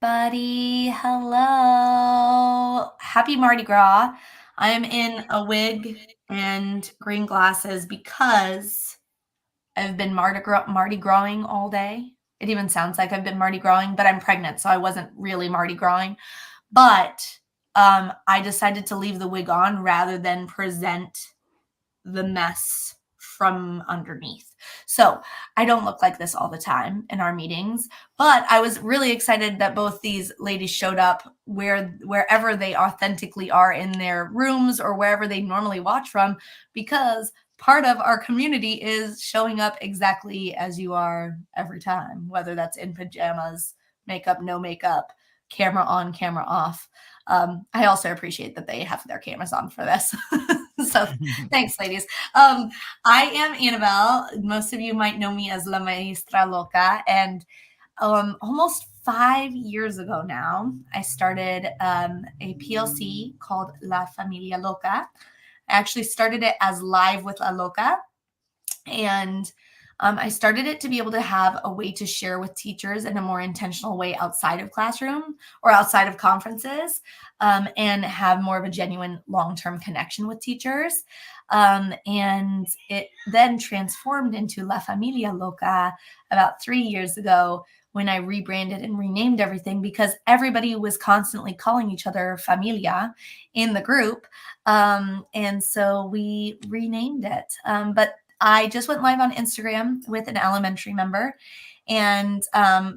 everybody. Hello. Happy Mardi Gras. I'm in a wig and green glasses because I've been Mardi Gras-ing all day. It even sounds like I've been Mardi Gras-ing, but I'm pregnant, so I wasn't really Mardi Gras-ing. But I decided to leave the wig on rather than present the mess from underneath. So I don't look like this all the time in our meetings, but I was really excited that both these ladies showed up wherever they authentically are in their rooms or wherever they normally watch from, because part of our community is showing up exactly as you are every time, whether that's in pajamas, makeup, no makeup, camera on, camera off. I also appreciate that they have their cameras on for this. So thanks, ladies. I am Annabelle. Most of you might know me as La Maestra Loca. And almost 5 years ago now, I started a PLC called La Familia Loca. I actually started it as Live with La Loca. And I started it to be able to have a way to share with teachers in a more intentional way outside of classroom or outside of conferences, and have more of a genuine long-term connection with teachers. And it then transformed into La Familia Loca about 3 years ago when I rebranded and renamed everything, because everybody was constantly calling each other familia in the group. And so we renamed it. But I just went live on Instagram with an elementary member. And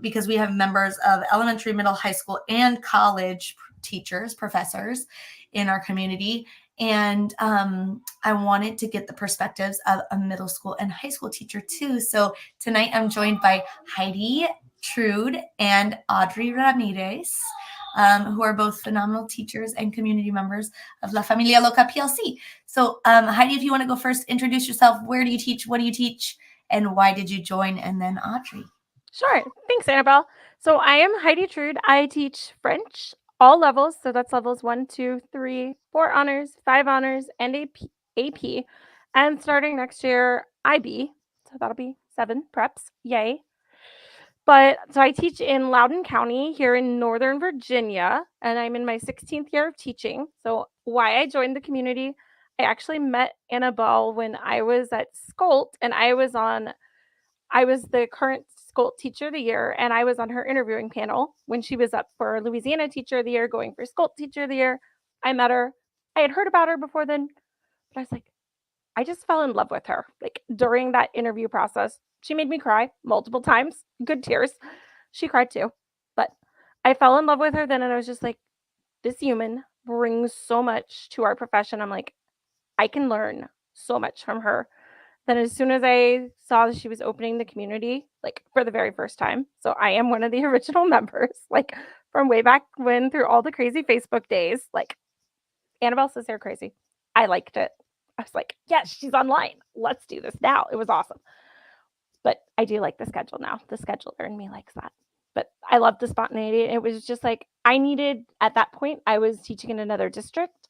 because we have members of elementary, middle, high school, and college teachers, professors in our community. And I wanted to get the perspectives of a middle school and high school teacher too. So tonight I'm joined by Heidi Trude and Audrey Ramirez, who are both phenomenal teachers and community members of La Familia Loca PLC. So, Heidi, if you want to go first, introduce yourself. Where do you teach? What do you teach? And why did you join? And then Audrey. Sure. Thanks, Annabelle. So I am Heidi Trude. I teach French, all levels. So that's levels 1, 2, 3, 4 honors, 5 honors, and AP. And starting next year, IB. So that'll be 7 preps. Yay. But so I teach in Loudoun County here in Northern Virginia, and I'm in my 16th year of teaching. So, why I joined the community, I actually met Annabelle when I was at Skolt, and I was the current Skolt Teacher of the Year, and I was on her interviewing panel when she was up for Louisiana Teacher of the Year, going for Skolt Teacher of the Year. I met her. I had heard about her before then, but I was like, I just fell in love with her. Like during that interview process, she made me cry multiple times, good tears. She cried too. But I fell in love with her then, and I was just like, this human brings so much to our profession. I'm like, I can learn so much from her. Then as soon as I saw that she was opening the community, like for the very first time, so I am one of the original members, like from way back when through all the crazy Facebook days, like Annabelle says they're crazy. I liked it. I was like, yes, she's online. Let's do this now. It was awesome. But I do like the schedule now. The scheduler in me likes that. But I love the spontaneity. It was just like I needed at that point, I was teaching in another district.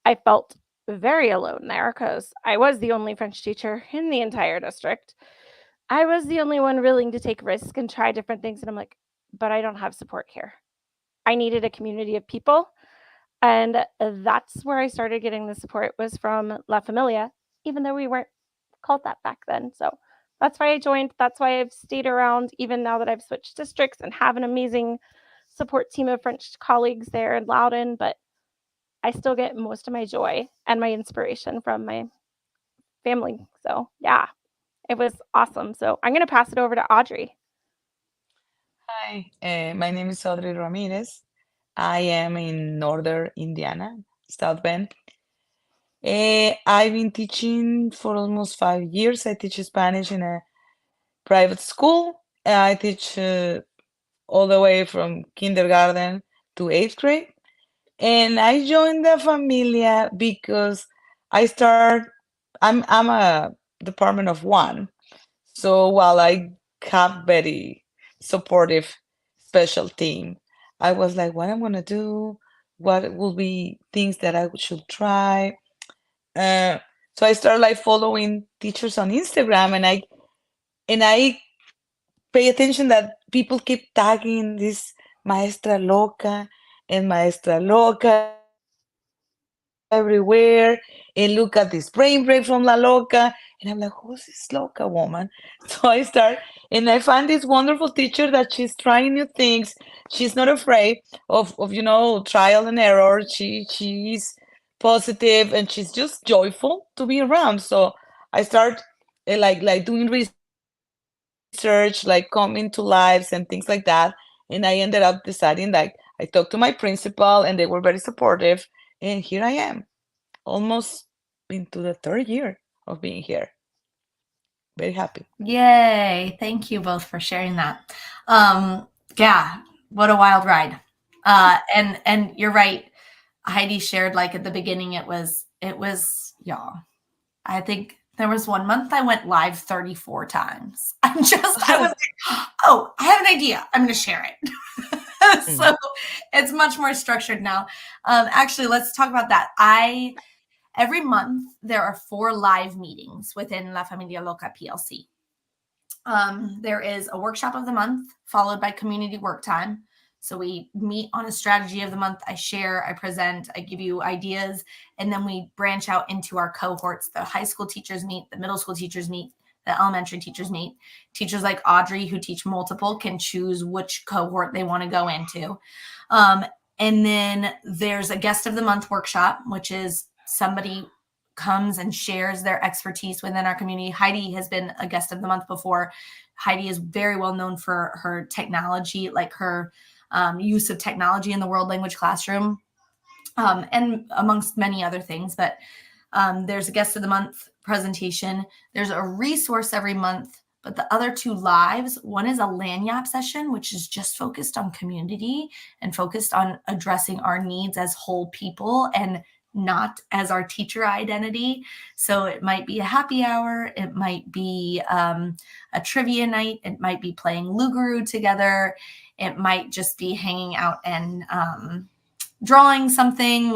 I felt very alone there because I was the only French teacher in the entire district. I was the only one willing to take risks and try different things. And I'm like, but I don't have support here. I needed a community of people. And that's where I started getting the support was from La Familia, even though we weren't called that back then. So that's why I joined. That's why I've stayed around even now that I've switched districts and have an amazing support team of French colleagues there in Loudoun. But I still get most of my joy and my inspiration from my family. So yeah, it was awesome. So I'm going to pass it over to Audrey. Hi, my name is Audrey Ramirez. I am in Northern Indiana, South Bend. I've been teaching for almost 5 years. I teach Spanish in a private school. I teach all the way from kindergarten to eighth grade. And I joined the Familia because I start. I'm a department of one. So while I have very supportive special team, I was like, what I'm gonna do? What will be things that I should try? Uh, so I started like following teachers on Instagram, and I pay attention that people keep tagging these Maestra Loca and Maestra Loca everywhere, and look at this brain break from La Loca. And I'm like, who's this Loca woman? So I start, and I find this wonderful teacher that she's trying new things. She's not afraid of trial and error. She's positive and she's just joyful to be around. So I start like doing research, like coming to lives and things like that. And I ended up deciding, like, I talked to my principal and they were very supportive. And here I am, almost into the third year of being here. Very happy. Yay. Thank you both for sharing that. Yeah, what a wild ride. And you're right. Heidi shared, like, at the beginning, it was y'all. I think there was one month I went live 34 times. I was like, oh, I have an idea. I'm going to share it. So it's much more structured now. Actually, let's talk about that. Every month there are 4 live meetings within La Familia Loca PLC. There is a workshop of the month followed by community work time. So we meet on a strategy of the month. I share, I present, I give you ideas, and then we branch out into our cohorts. The high school teachers meet, the middle school teachers meet, the elementary teachers meet. Teachers like Audrey, who teach multiple, can choose which cohort they want to go into. And then there's a guest of the month workshop, which is somebody comes and shares their expertise within our community. Heidi has been a guest of the month before. Heidi is very well known for her technology, like her use of technology in the world language classroom, and amongst many other things. But there's a guest of the month presentation. There's a resource every month. But the other 2 lives, one is a Lagniappe session, which is just focused on community and focused on addressing our needs as whole people and not as our teacher identity. So it might be a happy hour. It might be a trivia night. It might be playing Lugaroo together. It might just be hanging out and drawing something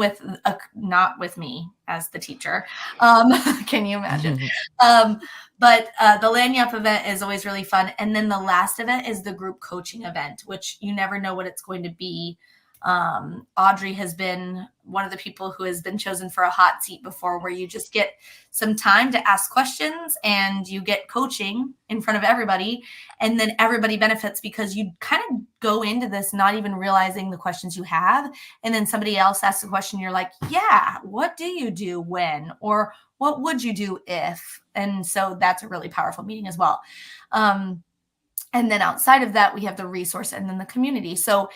not with me as the teacher. Can you imagine? But the Lagniappe event is always really fun. And then the last event is the group coaching event, which you never know what it's going to be. Audrey has been one of the people who has been chosen for a hot seat before, where you just get some time to ask questions and you get coaching in front of everybody, and then everybody benefits because you kind of go into this not even realizing the questions you have, and then somebody else asks a question, you're like, yeah, what do you do when, or what would you do if? And so that's a really powerful meeting as well. And then outside of that, we have the resource and then the community. So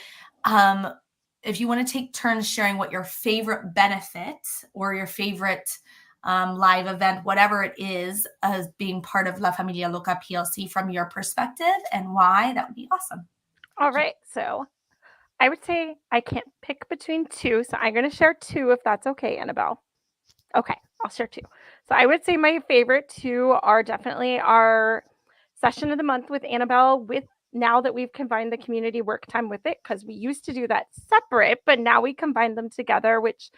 if you want to take turns sharing what your favorite benefit or your favorite live event, whatever it is, as being part of La Familia Loca PLC from your perspective and why, that would be awesome. All right. So I would say I can't pick between 2. So I'm going to share 2 if that's okay, Annabelle. Okay, I'll share 2. So I would say my favorite 2 are definitely our session of the month with Annabelle, with now that we've combined the community work time with it, because we used to do that separate, but now we combine them together, which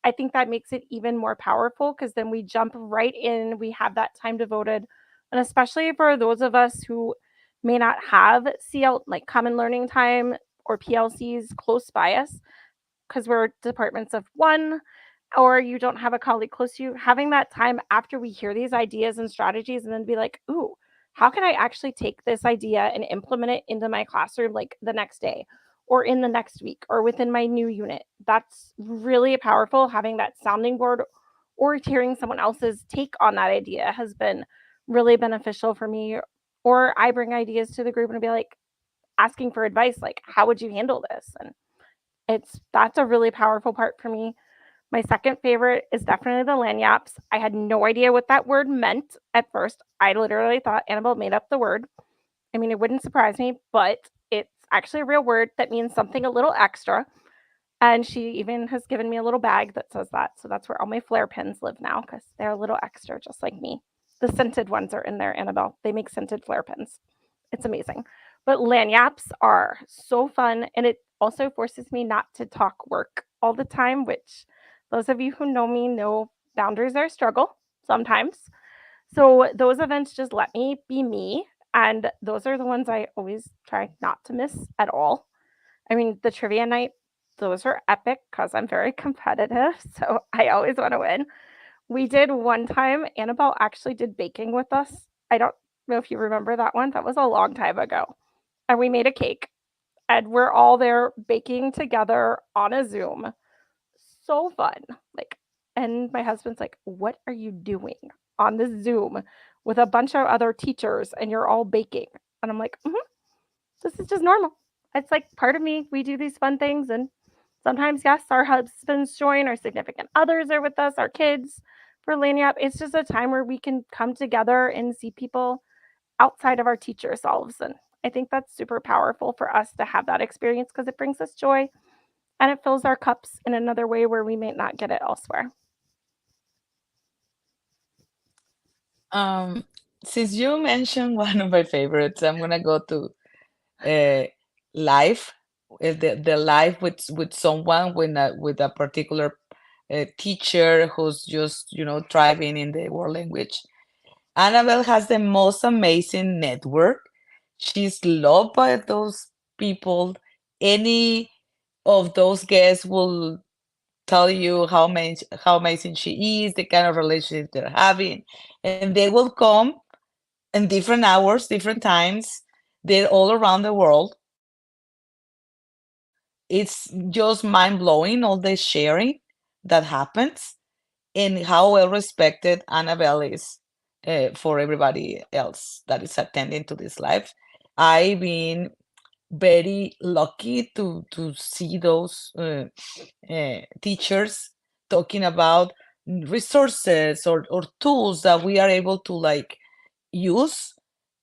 I think that makes it even more powerful, because then we jump right in. We have that time devoted. And especially for those of us who may not have CL, like common learning time or PLCs close by us, because we're departments of 1, or you don't have a colleague close to you, having that time after we hear these ideas and strategies and then be like, ooh, how can I actually take this idea and implement it into my classroom, like the next day or in the next week or within my new unit? That's really powerful. Having that sounding board or hearing someone else's take on that idea has been really beneficial for me. Or I bring ideas to the group and be like, asking for advice, like, how would you handle this? And that's a really powerful part for me. My second favorite is definitely the lagniappes. I had no idea what that word meant at first. I literally thought Annabelle made up the word. I mean, it wouldn't surprise me, but it's actually a real word that means something a little extra. And she even has given me a little bag that says that. So that's where all my flare pins live now, because they're a little extra, just like me. The scented ones are in there, Annabelle. They make scented flare pins. It's amazing. But lagniappes are so fun. And it also forces me not to talk work all the time, which those of you who know me know boundaries are a struggle sometimes. So those events just let me be me. And those are the ones I always try not to miss at all. I mean, the trivia night, those are epic because I'm very competitive, so I always want to win. We did one time, Annabelle actually did baking with us. I don't know if you remember that one. That was a long time ago. And we made a cake, and we're all there baking together on a Zoom. So fun. Like, and my husband's like, "What are you doing on this Zoom with a bunch of other teachers and you're all baking?" And I'm like, this is just normal. It's like part of me. We do these fun things, and sometimes, yes, our husbands join, our significant others are with us, our kids for Lanyap. It's just a time where we can come together and see people outside of our teacher selves. And I think that's super powerful for us to have that experience because it brings us joy and it fills our cups in another way where we may not get it elsewhere. Since you mentioned one of my favorites, I'm gonna go to live, the live with someone with a particular teacher who's just thriving in the world language. Annabelle has the most amazing network. She's loved by those people. Any of those guests will tell you how amazing she is, the kind of relationship they're having, and they will come in different hours, different times. They're all around the world. It's just mind blowing all the sharing that happens and how well respected Annabelle is for everybody else that is attending to this live. I've been very lucky to see those teachers talking about resources or tools that we are able to like use,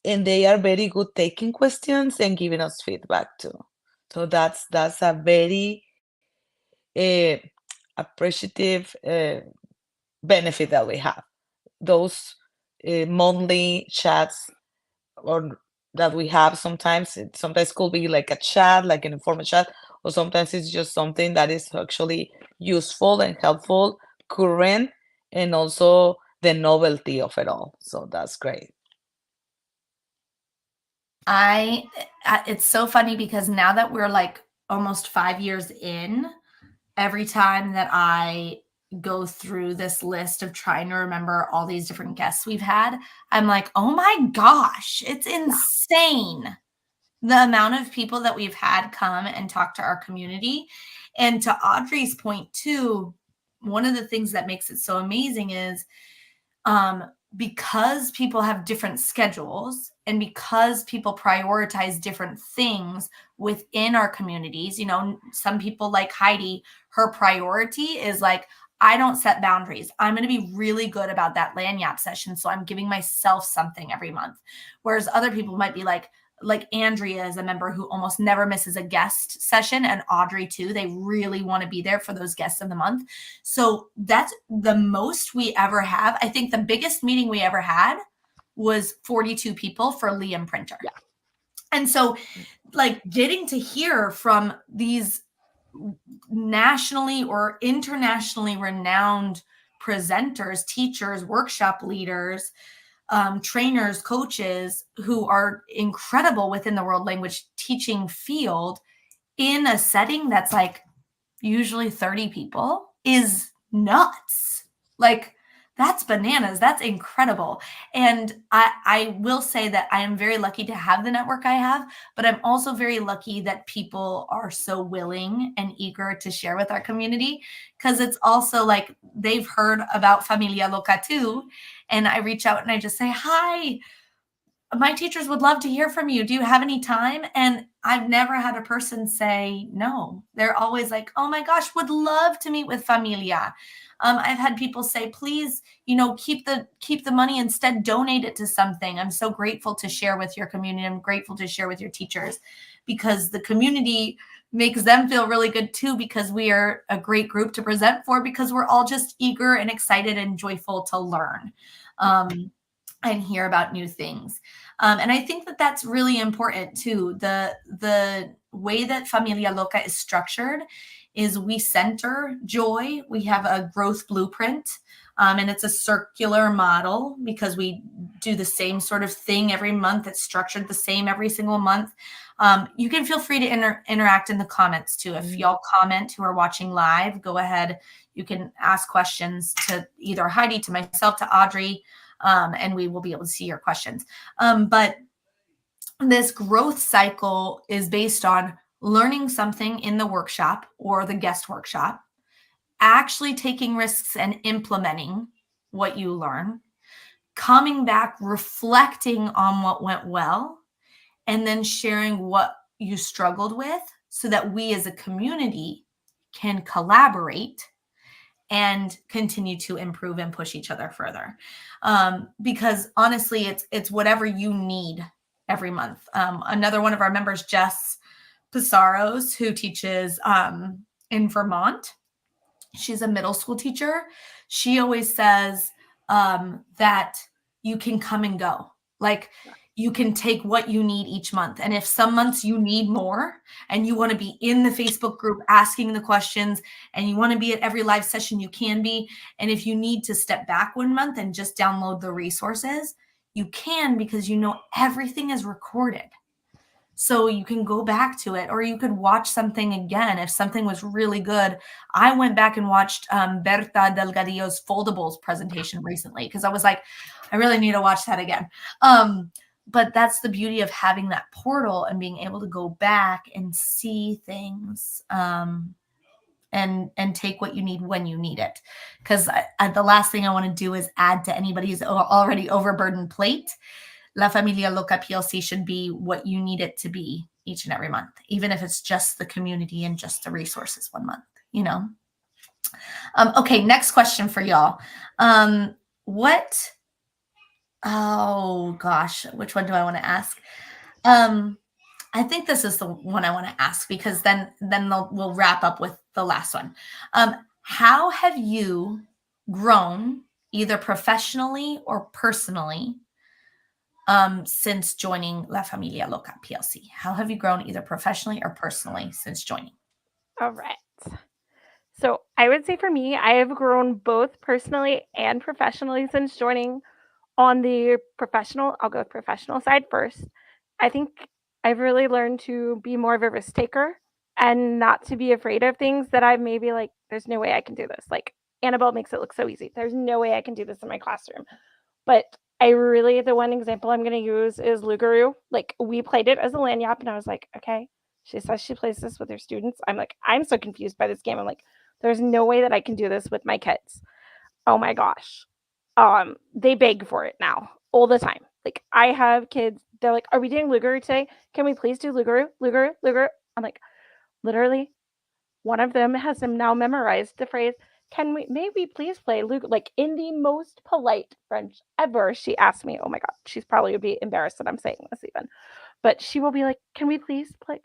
and they are very good taking questions and giving us feedback too. So that's a very uh, appreciative benefit that we have. Those monthly chats or that we have sometimes, it sometimes could be like a chat, like an informal chat, or sometimes it's just something that is actually useful and helpful, current, and also the novelty of it all. So that's great. It's so funny because now that we're like almost 5 years in, every time that I go through this list of trying to remember all these different guests we've had, I'm like, oh my gosh, it's insane the amount of people that we've had come and talk to our community. And to Audrey's point too, one of the things that makes it so amazing is because people have different schedules and because people prioritize different things within our communities, some people like Heidi, her priority is like, I don't set boundaries. I'm going to be really good about that Lanyap session. So I'm giving myself something every month. Whereas other people might be like Andrea is a member who almost never misses a guest session, and Audrey too. They really want to be there for those guests of the month. So that's the most we ever have. I think the biggest meeting we ever had was 42 people for Liam Printer. Yeah. And so like getting to hear from these nationally or internationally renowned presenters, teachers, workshop leaders, trainers, coaches who are incredible within the world language teaching field in a setting that's like usually 30 people is nuts. Like that's bananas. That's incredible. And I will say that I am very lucky to have the network I have, but I'm also very lucky that people are so willing and eager to share with our community, because it's also like they've heard about Familia Loca too. And I reach out and I just say, hi, my teachers would love to hear from you. Do you have any time? And I've never had a person say no. They're always like, oh my gosh, would love to meet with Familia. I've had people say, please, keep the money, instead donate it to something. I'm so grateful to share with your community. I'm grateful to share with your teachers, because the community makes them feel really good too, because we are a great group to present for, because we're all just eager and excited and joyful to learn. And hear about new things. And I think that that's really important too. The way that Familia Loca is structured is we center joy. We have a growth blueprint, and it's a circular model because we do the same sort of thing every month. It's structured the same every single month. You can feel free to interact in the comments too. If y'all comment who are watching live, go ahead. You can ask questions to either Heidi, to myself, to Audrey, and we will be able to see your questions. But this growth cycle is based on learning something in the workshop or the guest workshop, actually taking risks and implementing what you learn, coming back, reflecting on what went well, and then sharing what you struggled with so that we as a community can collaborate and continue to improve and push each other further. Because honestly, it's whatever you need every month. Another one of our members, Jess Pizarros, who teaches in Vermont, she's a middle school teacher. She always says that you can come and go. Like, you can take what you need each month. And if some months you need more and you want to be in the Facebook group asking the questions and you want to be at every live session, you can be. And if you need to step back one month and just download the resources, you can, because you know everything is recorded. So you can go back to it, or you could watch something again if something was really good. I went back and watched Berta Delgadillo's foldables presentation recently because I was like, I really need to watch that again. But that's the beauty of having that portal and being able to go back and see things and take what you need when you need it. Because the last thing I want to do is add to anybody's already overburdened plate. La Familia Loca PLC should be what you need it to be each and every month, even if it's just the community and just the resources one month, you know? Okay, next question for y'all. Oh gosh, which one do I want to ask? I think this is the one I want to ask, because then we'll wrap up with the last one. How have you grown, either professionally or personally, since joining La Familia Loca PLC? How have you grown, either professionally or personally, since joining? All right. So I would say for me, I have grown both personally and professionally since joining. On the professional, I'll go with professional side first. I think I've really learned to be more of a risk taker and not to be afraid of things that I maybe like, there's no way I can do this. Like, Annabelle makes it look so easy. There's no way I can do this in my classroom. But the one example I'm going to use is Lugaroo. Like, we played it as a lanyap, and I was like, okay, she says she plays this with her students. I'm like, I'm so confused by this game. I'm like, there's no way that I can do this with my kids. Oh my gosh. They beg for it now all the time. Like, I have kids, they're like, are we doing Lugaroo today? Can we please do Lugaroo? Lugaroo? I'm like, literally, one of them has them now memorized the phrase, may we please play Lugaroo? Like, in the most polite French ever, she asked me, oh my God, she's probably would be embarrassed that I'm saying this even. But she will be like,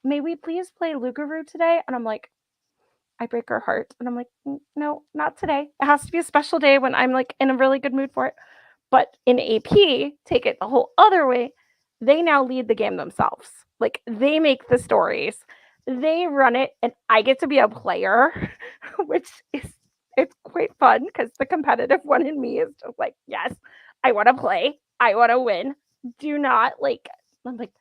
may we please play Lugaroo today? And I'm like, I break her heart. And I'm like, no, not today. It has to be a special day when I'm like in a really good mood for it. But in AP, take it the whole other way, they now lead the game themselves. Like, they make the stories, they run it, and I get to be a player, which it's quite fun because the competitive one in me is just like, yes, I want to play, I want to win. Do not like, I'm like,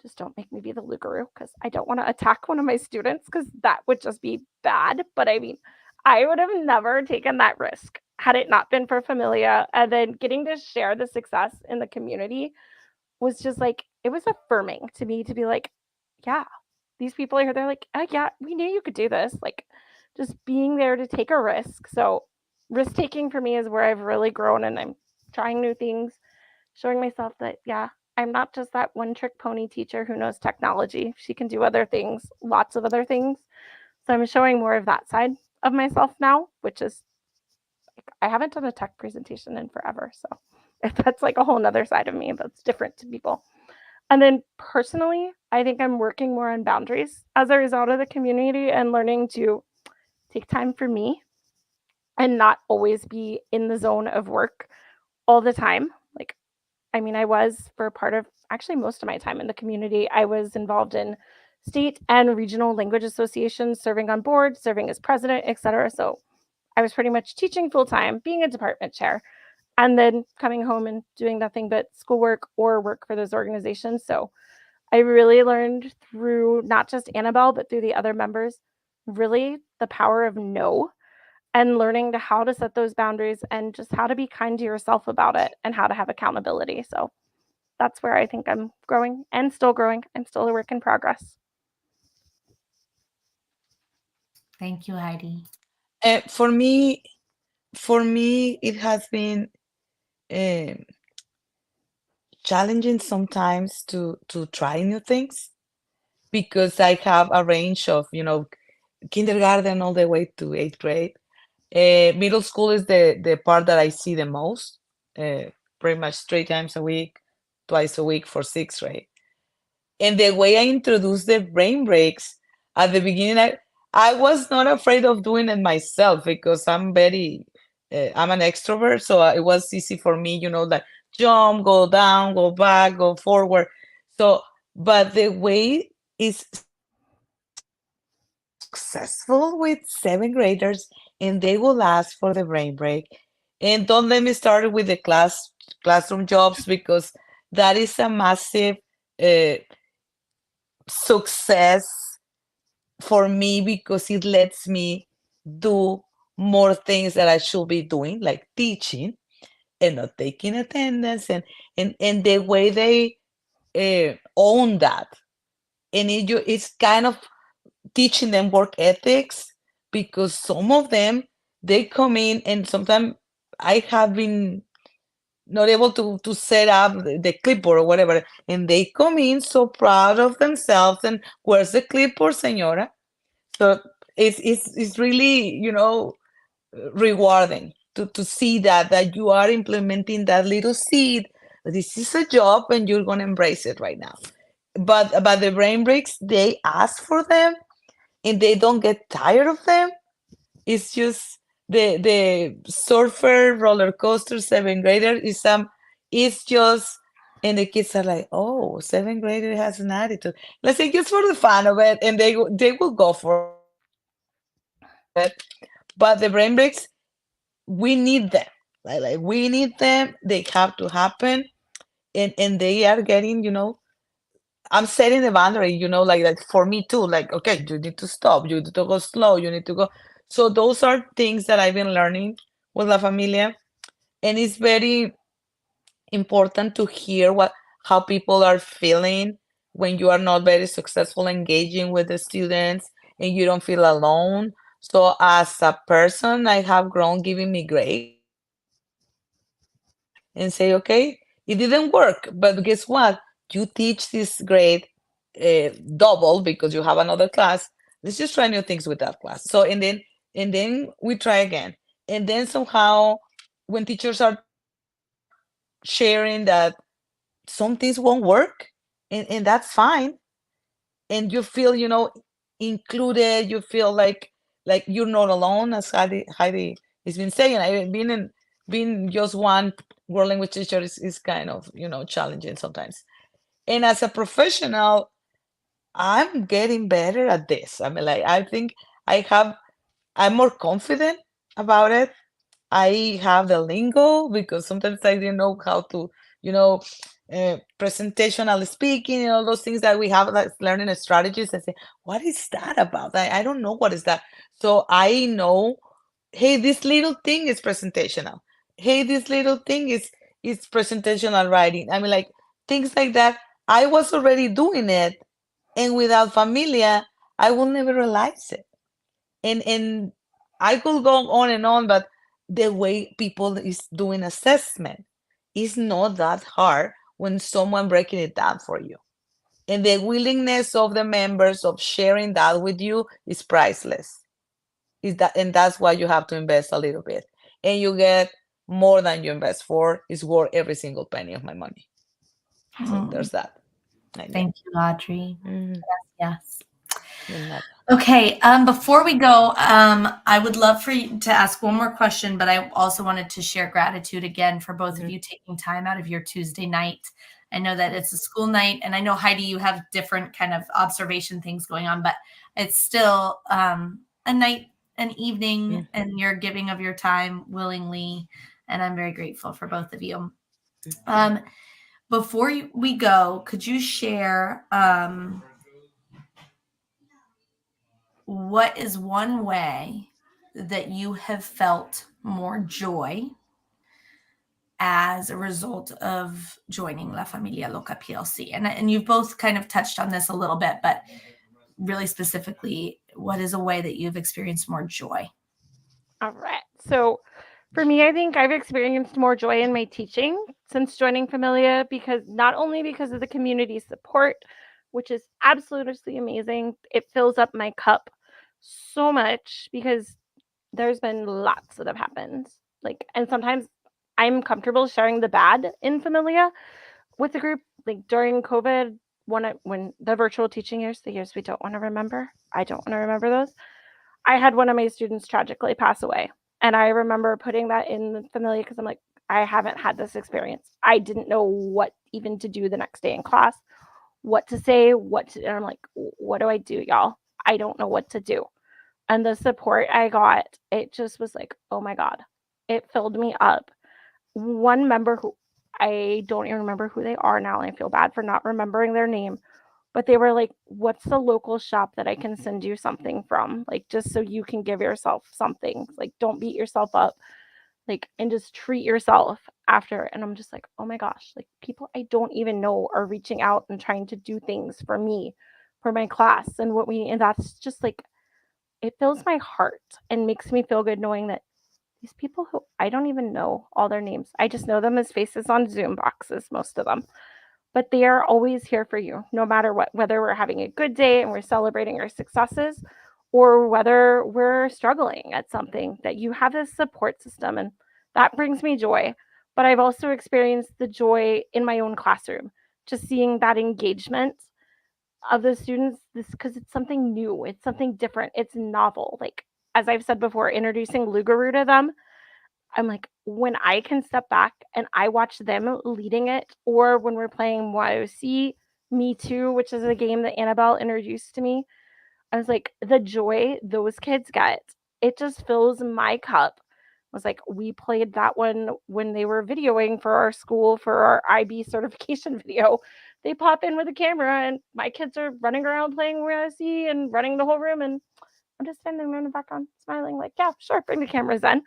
just don't make me be the Lugaroo because I don't want to attack one of my students because that would just be bad. But I mean, I would have never taken that risk had it not been for Familia. And then getting to share the success in the community was just like, it was affirming to me to be like, yeah, these people are here. They're like, oh, yeah, we knew you could do this. Like, just being there to take a risk. So, risk taking for me is where I've really grown, and I'm trying new things, showing myself that, yeah, I'm not just that one trick pony teacher who knows technology. She can do other things, lots of other things. So I'm showing more of that side of myself now, which is, I haven't done a tech presentation in forever. So that's like a whole nother side of me that's different to people. And then personally, I think I'm working more on boundaries as a result of the community and learning to take time for me and not always be in the zone of work all the time. Like, I mean, I was for part of actually most of my time in the community. I was involved in state and regional language associations, serving on board, serving as president, etc. So I was pretty much teaching full time, being a department chair, and then coming home and doing nothing but schoolwork or work for those organizations. So I really learned through not just Annabelle, but through the other members, really the power of no and learning how to set those boundaries and just how to be kind to yourself about it and how to have accountability. So that's where I think I'm growing and still growing. I'm still a work in progress. Thank you, Heidi. For me, it has been challenging sometimes to try new things because I have a range of, kindergarten all the way to 8th grade. Middle school is the part that I see the most, pretty much 3 times a week, twice a week for 6th grade. And the way I introduced the brain breaks at the beginning, I was not afraid of doing it myself because I'm an extrovert, so it was easy for me, like jump, go down, go back, go forward. So, but the way is successful with 7th graders, and they will ask for the brain break. And don't let me start with the classroom jobs because that is a massive uh, success for me because it lets me do more things that I should be doing, like teaching and not taking attendance, and the way they own that, and it's kind of teaching them work ethics because some of them they come in and sometimes I have been not able to set up the clipboard or whatever, and they come in so proud of themselves and where's the clipboard, señora? So it's really, rewarding to see that you are implementing that little seed. This is a job and you're gonna embrace it right now. But the brain breaks, they ask for them and they don't get tired of them. It's just the surfer roller coaster 7th grader it's just, and the kids are like, oh, 7th grader has an attitude. Let's say just for the fun of it, and they will go for it. But the brain breaks, we need them. Like we need them. They have to happen, and they are getting, I'm setting the boundary, like for me too. Like, okay, you need to stop. You need to go slow. You need to go. So those are things that I've been learning with La Familia, and it's very important to hear how people are feeling when you are not very successful engaging with the students and you don't feel alone. So as a person, I have grown giving me grace and say, okay, it didn't work, but guess what? You teach this grade double because you have another class. Let's just try new things with that class. So and then we try again, and then somehow when teachers are sharing that some things won't work, and that's fine, and you feel included, you feel like you're not alone, as Heidi has been saying. I being just one world language teacher is kind of challenging sometimes, and as a professional I'm getting better at this. I mean, like, I think I'm more confident about it. I have the lingo because sometimes I didn't know how to, you know, presentational speaking and all those things that we have, like learning strategies. I say, what is that about? I don't know what is that. So I know, hey, this little thing is presentational. Hey, this little thing is presentational writing. I mean, like things like that. I was already doing it, and without Familia, I will never realize it. And I could go on and on, but the way people is doing assessment is not that hard when someone breaking it down for you. And the willingness of the members of sharing that with you is priceless. And that's why you have to invest a little bit. And you get more than you invest for. It's worth every single penny of my money. So there's that. Thank you, Audrey. Mhm. Yes. De nada. Okay, before we go, I would love for you to ask one more question, but I also wanted to share gratitude again for both of you taking time out of your Tuesday night. I know that it's a school night, and I know, Heidi, you have different kind of observation things going on, but it's still a night, an evening, and you're giving of your time willingly, and I'm very grateful for both of you. before we go, could you share what is one way that you have felt more joy as a result of joining La Familia Loca PLC? And you've both kind of touched on this a little bit, but really specifically, what is a way that you've experienced more joy? All right. So for me, I think I've experienced more joy in my teaching since joining Familia, because not only because of the community support, which is absolutely amazing, it fills up my cup so much, because there's been lots that have happened. Like, and sometimes I'm comfortable sharing the bad in Familia with the group. Like during COVID, when the virtual teaching years, the years we don't want to remember, I don't want to remember those. I had one of my students tragically pass away. And I remember putting that in Familia because I'm like, I haven't had this experience. I didn't know what even to do the next day in class, what to say, and I'm like, what do I do, y'all? I don't know what to do. And the support I got, it just was like, oh my God, it filled me up. One member who I don't even remember who they are now, and I feel bad for not remembering their name, but they were like, what's the local shop that I can send you something from? Like, just so you can give yourself something. Like, don't beat yourself up. Like, and just treat yourself after. And I'm just like, oh my gosh, like people I don't even know are reaching out and trying to do things for me, for my class. And that's just like, it fills my heart and makes me feel good knowing that these people who I don't even know all their names, I just know them as faces on Zoom boxes, most of them, but they are always here for you, no matter what, whether we're having a good day and we're celebrating our successes, or whether we're struggling at something, that you have this support system. And that brings me joy. But I've also experienced the joy in my own classroom, just seeing that engagement of the students, this because it's something new, it's something different, it's novel. Like, as I've said before, introducing Lugaroo to them, I'm like, when I can step back and I watch them leading it, or when we're playing YOC, Me Too, which is a game that Annabelle introduced to me, I was like, the joy those kids get, it just fills my cup. I was like, we played that one when they were videoing for our school for our IB certification video. They pop in with a camera, and my kids are running around playing YOC and running the whole room. And I'm just standing there in the background smiling, like, yeah, sure, bring the cameras in.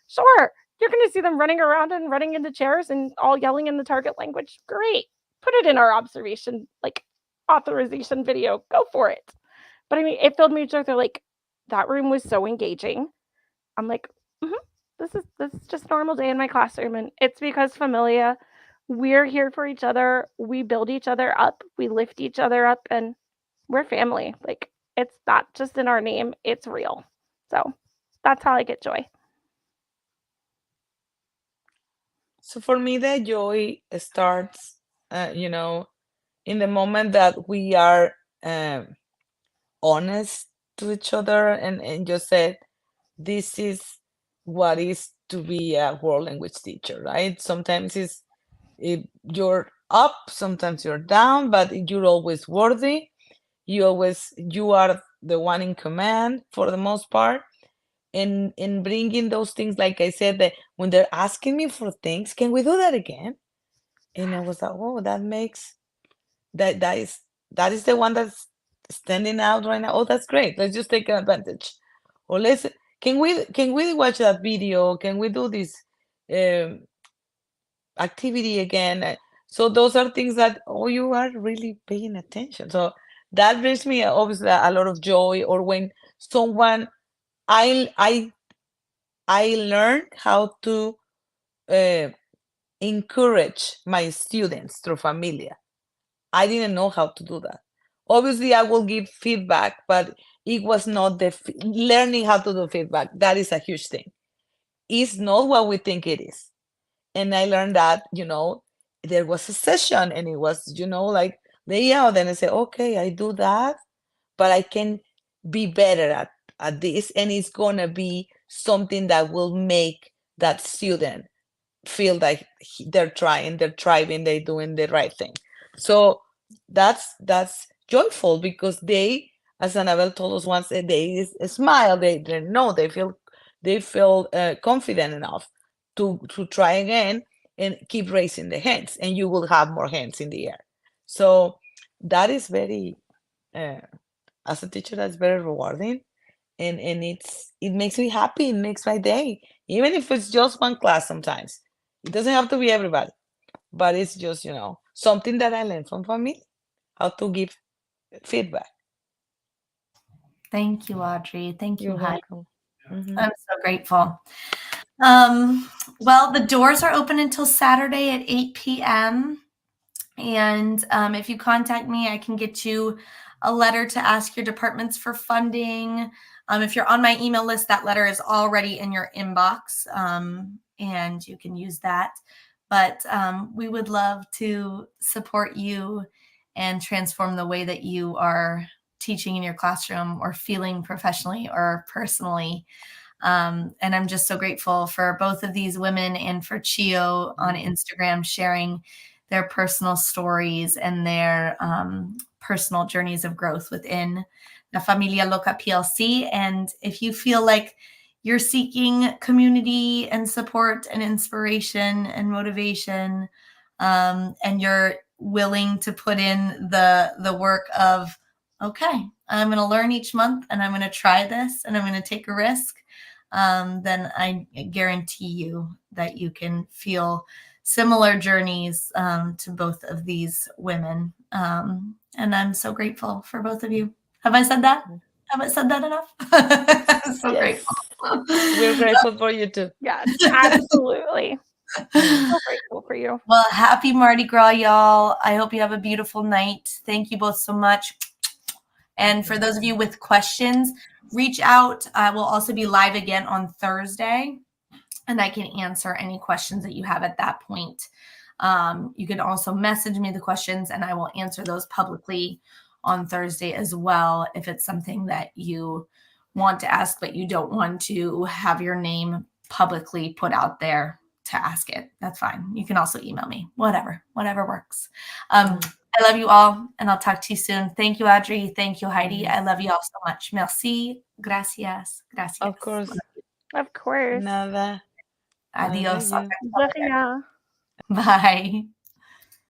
Sure, you're going to see them running around and running into chairs and all yelling in the target language. Great. Put it in our observation, like, authorization video. Go for it. But I mean, it filled me with joy. They're like, that room was so engaging. I'm like, this is just a normal day in my classroom. And it's because Familia, we're here for each other. We build each other up. We lift each other up, and we're family. Like, it's not just in our name, it's real. So that's how I get joy. So for me, the joy starts, in the moment that we are honest to each other, and just said, this is what is to be a world language teacher, right? Sometimes you're up, sometimes you're down, but you're always worthy. You are the one in command for the most part. And bringing those things, like I said, that when they're asking me for things, can we do that again? And I was like, oh, that is the one that's standing out right now. Oh, that's great. Let's just take advantage. Or can we watch that video? Can we do this activity again? So those are things that, oh, you are really paying attention. So that brings me obviously a lot of joy. Or when someone, I learned how to encourage my students through Familia. I didn't know how to do that. Obviously, I will give feedback, but it was not learning how to do feedback. That is a huge thing. It's not what we think it is. And I learned that, there was a session, and it was, like lay out, and I say, okay, I do that, but I can be better at this. And it's going to be something that will make that student feel like they're trying, they're thriving, they're doing the right thing. So that's joyful, because they, as Annabelle told us once, they smile, they know, they feel confident enough to try again. and keep raising the hands, and you will have more hands in the air. So that is very, as a teacher, that's very rewarding, and it makes me happy. It makes my day, even if it's just one class. Sometimes it doesn't have to be everybody, but it's just something that I learned from family, how to give feedback. Thank you, Audrey. Thank you, You're Heidi. welcome. Mhm. I'm so grateful. Well, the doors are open until Saturday at 8 p.m. And if you contact me, I can get you a letter to ask your departments for funding. If you're on my email list, that letter is already in your inbox, and you can use that. But we would love to support you and transform the way that you are teaching in your classroom or feeling professionally or personally. And I'm just so grateful for both of these women and for Chio on Instagram sharing their personal stories and their personal journeys of growth within La Familia Loca PLC. And if you feel like you're seeking community and support and inspiration and motivation, and you're willing to put in the work of, okay, I'm going to learn each month and I'm going to try this and I'm going to take a risk, then I guarantee you that you can feel similar journeys to both of these women. And I'm so grateful for both of you. Have I said that? Have I said that enough? I'm so Yes. grateful. We're grateful for you too. Yes, absolutely. So grateful for you. Well, happy Mardi Gras, y'all. I hope you have a beautiful night. Thank you both so much. And for those of you with questions, reach out. I will also be live again on Thursday, and I can answer any questions that you have at that point. You can also message me the questions, and I will answer those publicly on Thursday as well if it's something that you want to ask, but you don't want to have your name publicly put out there to ask it. That's fine. You can also email me. Whatever works. I love you all, and I'll talk to you soon. Thank you, Audrey. Thank you, Heidi. I love you all so much. Merci. Gracias. Gracias. Of course. Of course. Nada. Adios. Nada, De rien. Bye.